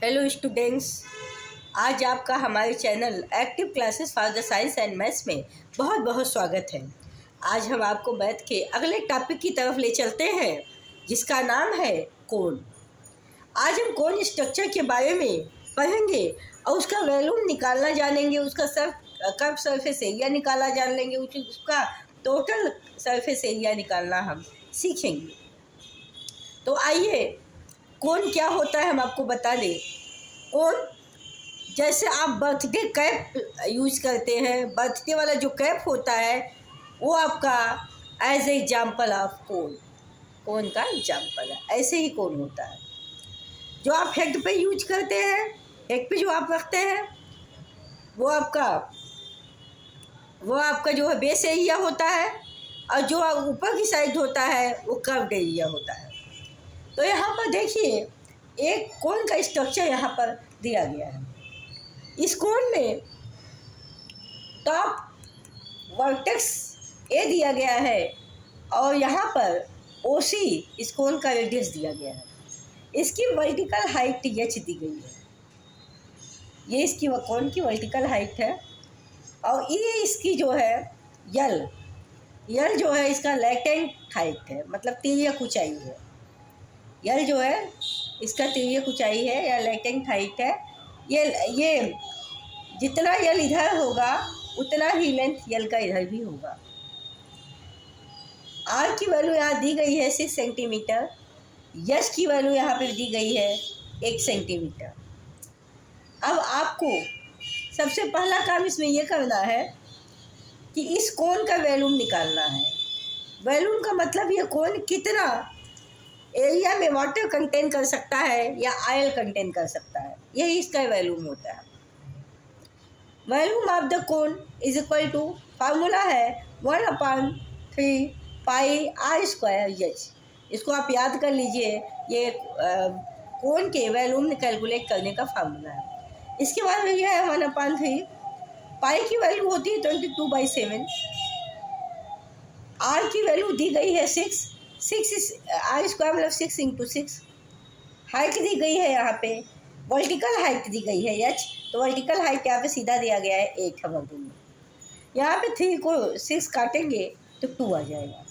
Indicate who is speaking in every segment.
Speaker 1: Hello students. आज आपका हमारे channel active classes for the science and maths में बहुत बहुत स्वागत है। आज हम आपको मैथ के अगले टॉपिक की तरफ ले चलते हैं जिसका नाम है कोण। आज हम कोण स्ट्रक्चर के बारे में पढ़ेंगे और उसका वॉल्यूम निकालना जानेंगे, उसका कर्व सरफेस एरिया निकाला जान लेंगे, उसका टोटल सरफेस एरिया निकालना हम सीखेंगे। तो आइए, कोण क्या होता है हम आपको बता दें। कोण, जैसे आप बर्थडे कैप यूज करते हैं, बर्थडे वाला जो कैप होता है वो आपका एज एग्जाम्पल ऑफ कोण का एग्जाम्पल है। ऐसे ही कोण होता है जो आप हेड पे यूज करते हैं, हेड पे जो आप रखते हैं वो आपका जो है बेस एरिया होता है, और जो ऊपर की साइड होता है वो कर्व्ड एरिया होता है। तो यहाँ पर देखिए, एक कोण का स्ट्रक्चर यहाँ पर दिया गया है। इस कोण में टॉप वर्टेक्स ए दिया गया है और यहाँ पर ओसी इस कोण का रेडियस दिया गया है। इसकी वर्टिकल हाइट एच दी गई है। ये इसकी कोण की वर्टिकल हाइट है और ये इसकी जो है यल जो है इसका लैटेंट हाइट है, मतलब तिर्यक ऊंचाई है। यल जो है इसका तिर्यक ऊंचाई है या लैटेंट हाइट है। ये जितना यल इधर होगा उतना ही लेंथ यल का इधर भी होगा। आर की वैल्यू यहाँ दी गई है 6 सेंटीमीटर। यश की वैल्यू यहाँ पे दी गई है 1 सेंटीमीटर। अब आपको सबसे पहला काम इसमें यह करना है कि इस कोण का वॉल्यूम निकालना है। वॉल्यूम का मतलब ये कोण कितना एरिया में वाटर कंटेन कर सकता है या ऑयल कंटेन कर सकता है, यही इसका वॉल्यूम होता है। वॉल्यूम ऑफ द कोण इज इक्वल टू, फार्मूला है 1/3 पाई आर स्क्वायर एच। इसको आप याद कर लीजिए, ये कोण के वॉल्यूम कैलकुलेट करने का फार्मूला है। इसके बाद यह है 1/3 पाई की वैल्यू होती है 22/7। आर की वैल्यू दी गई है 6 आर स्क्वायर मतलब 6 × 6। हाइट दी गई है, यहाँ पे वर्टिकल हाइट दी गई है एच, तो वर्टिकल हाइट यहाँ पे सीधा दिया गया है 8 है वर्ग में। यहाँ पे 3 को 6 काटेंगे तो 2 आ जाएगा।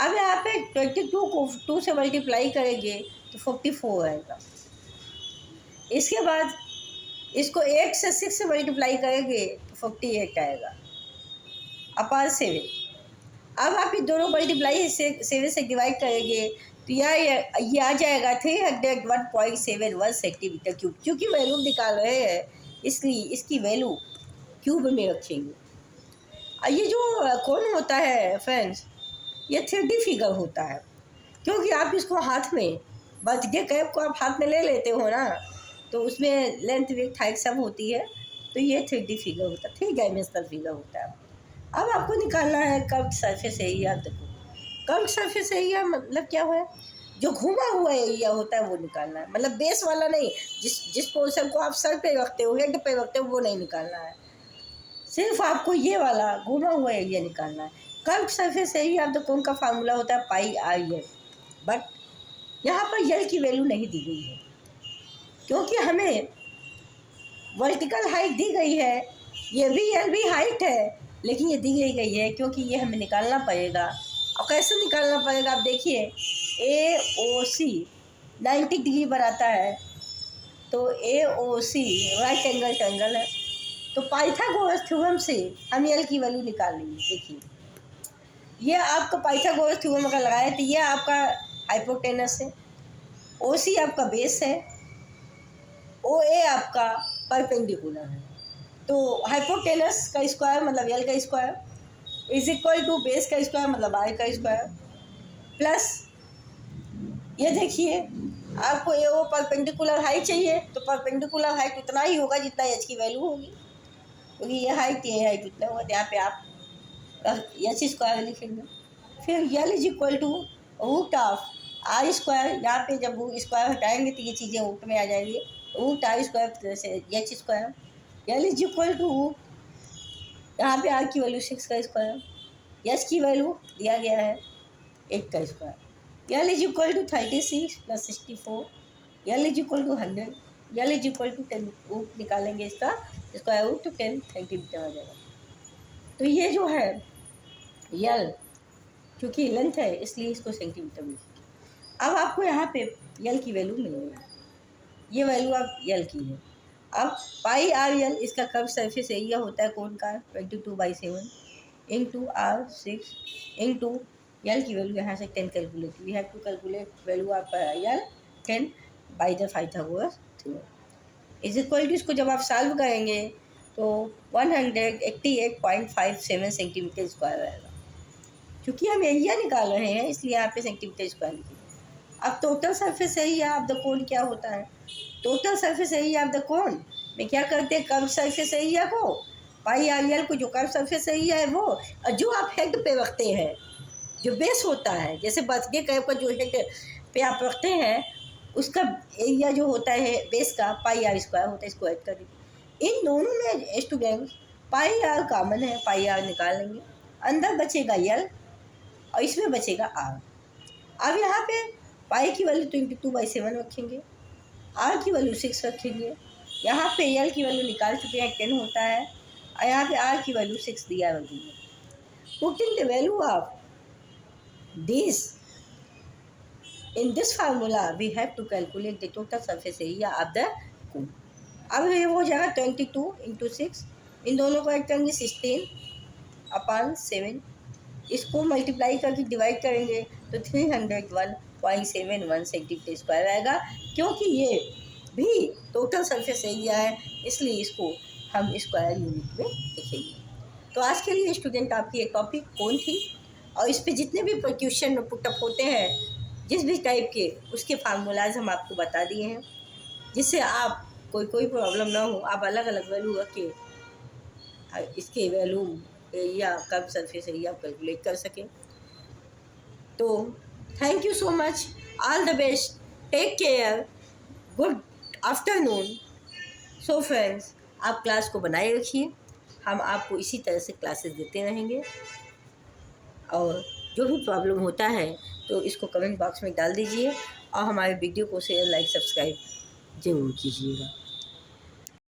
Speaker 1: अब यहाँ पे 22 को 2 से मल्टीप्लाई करेंगे तो 44 आएगा। इसके बाद इसको 8 से 6 से मल्टीप्लाई करेंगे तो 48 आएगा अपॉन 7। अब आप ये दोनों मल्टीप्लाई से 7 से डिवाइड करेंगे तो ये आ जाएगा 301.71 सेंटीमीटर क्यूब। क्योंकि वैल्यू निकाल रहे हैं इसलिए इसकी वैल्यू क्यूब में रखेंगे। और ये जो कोण होता है फ्रेंड्स, ये 3D फिगर होता है, क्योंकि आप इसको हाथ में, बर्थडे कैप को आप हाथ में ले लेते हो ना, तो उसमें लेंथ वेट हाइट सब होती है, तो ये 3D फिगर होता है, 3 डायमेंशनल फिगर होता है। अब आपको निकालना है कर्व्ड सरफेस एरिया। देखो, कर्व्ड सरफेस एरिया मतलब क्या है, जो घुमा हुआ एरिया होता है वो निकालना है, मतलब बेस वाला नहीं। जिस पोर्शन को आप सर पे रखते हो, हेड पे रखते हो, वो नहीं निकालना है। सिर्फ आपको ये वाला घुमा हुआ एरिया निकालना है। Curved surface area of the कोन का फार्मूला होता है पाई आर यल। बट यहाँ पर यल की वैल्यू नहीं दी गई है, क्योंकि हमें वर्टिकल हाइट दी गई है, ये भी यल भी हाइट है, लेकिन ये दी गई है क्योंकि ये हमें निकालना पड़ेगा। और कैसे निकालना पड़ेगा, आप देखिए, ए ओ सी 90 डिग्री बनाता है, तो ए ओ सी राइट एंगल ट्रायंगल है, तो पाइथागोरस थ्योरम से हम यल की वैल्यू निकाल लेंगे। देखिए, ये आपका पाइथागोरस थ्योरम अगर लगाए तो ये आपका हाइपोटेनस है, ओ सी आपका बेस है, ओ ए आपका परपेंडिकुलर है। तो हाइपोटेनस का स्क्वायर मतलब यल का square is equal to base का स्क्वायर मतलब आर का स्क्वायर, प्लस ये देखिए, आपको ये वो परपेंडिकुलर हाइट चाहिए, तो परपेंडिकुलर हाइट उतना ही होगा जितना एच की वैल्यू होगी, क्योंकि ये हाइट उतना होगा। यहाँ पे आप एच स्क्वायर लिखेंगे। फिर L is equal to root of R square. यहाँ पे जब स्क्वायर हटाएंगे तो ये चीज़ें रूट में आ जाएंगी, root R square plus H square. L is equal to, यहाँ पे आर की वैल्यू 6 का स्क्वायर, एच की वैल्यू दिया गया है 8 का square. L is equal to 36 + 64, L is equal to 100। L is equal to 10 root निकालेंगे इसका स्क्वायर रूट तो 10 सेंटीमीटर आ जाएगा। तो ये जो है यल क्योंकि लेंथ है इसलिए इसको सेंटीमीटर में लिखेंगे। अब आपको यहाँ पे यल की वैल्यू मिल गई, ये वैल्यू आप यल की है। अब पाई आर यल इसका कर्व सरफेस एरिया होता है कोन का 22/7 इंटू R6 इंटू यल की वैल्यू यहाँ से 10 calculate, we have to calculate value of L 10 by the Pythagoras theorem is equal to, इसको जब आप सॉल्व करेंगे तो 188.57 सेंटीमीटर स्क्वायर आएगा। क्योंकि हम एरिया निकाल रहे हैं इसलिए यहाँ पे सेंटीमीटर स्क्वायर लिखिए। अब total surface area of the कोन क्या होता है, total surface area of the कोन में क्या करते हैं, कर्व सरफेस एरिया को पाई आर यल को जो कर्व सरफेस एरिया है वो, और जो आप हेड पे रखते हैं जो बेस होता है, जैसे बर्थडे कर्व का जो हेड पे आप रखते हैं उसका एरिया जो होता है बेस का पाई आर स्क्वायर होता है, इसको ऐड कर दीजिए। इन दोनों में स्टूडेंट पाई आर कॉमन है, पाई आर निकाल लेंगे, अंदर बचेगा यल और इसमें बचेगा आर। अब यहाँ पे पाई की वैल्यू 22/7 रखेंगे, आर की वैल्यू 6 रखेंगे, यहाँ पे यल की वैल्यू निकाल चुके हैं 10 होता है और यहाँ पे आर की वैल्यू 6 दिया रखेंगे। Putting the value of this in this formula we have to calculate the total surface area of the cone. अब ये हो जाएगा 22 × 6, इन दोनों को ऐड करेंगे 16/7, इसको मल्टीप्लाई करके डिवाइड करेंगे तो 301.71 सेंटीमीटर स्क्वायर आएगा। क्योंकि ये भी टोटल सरफेस एरिया है इसलिए इसको हम स्क्वायर यूनिट में लिखेंगे। तो आज के लिए स्टूडेंट आपकी एक टॉपिक कोन थी और इस पे जितने भी क्वेश्चन पुटअप होते हैं जिस भी टाइप के उसके फार्मूलाज हम आपको बता दिए हैं, जिससे आप कोई प्रॉब्लम ना हो, आप अलग अलग वैल्यू रख के इसके value area curve surface area calculate कर सकें। तो thank you so much, all the best, take care, good afternoon. So friends, आप क्लास को बनाए रखिए, हम आपको इसी तरह से क्लासेस देते रहेंगे और जो भी प्रॉब्लम होता है तो इसको कमेंट बॉक्स में डाल दीजिए और हमारे वीडियो को शेयर लाइक सब्सक्राइब ज़रूर कीजिएगा।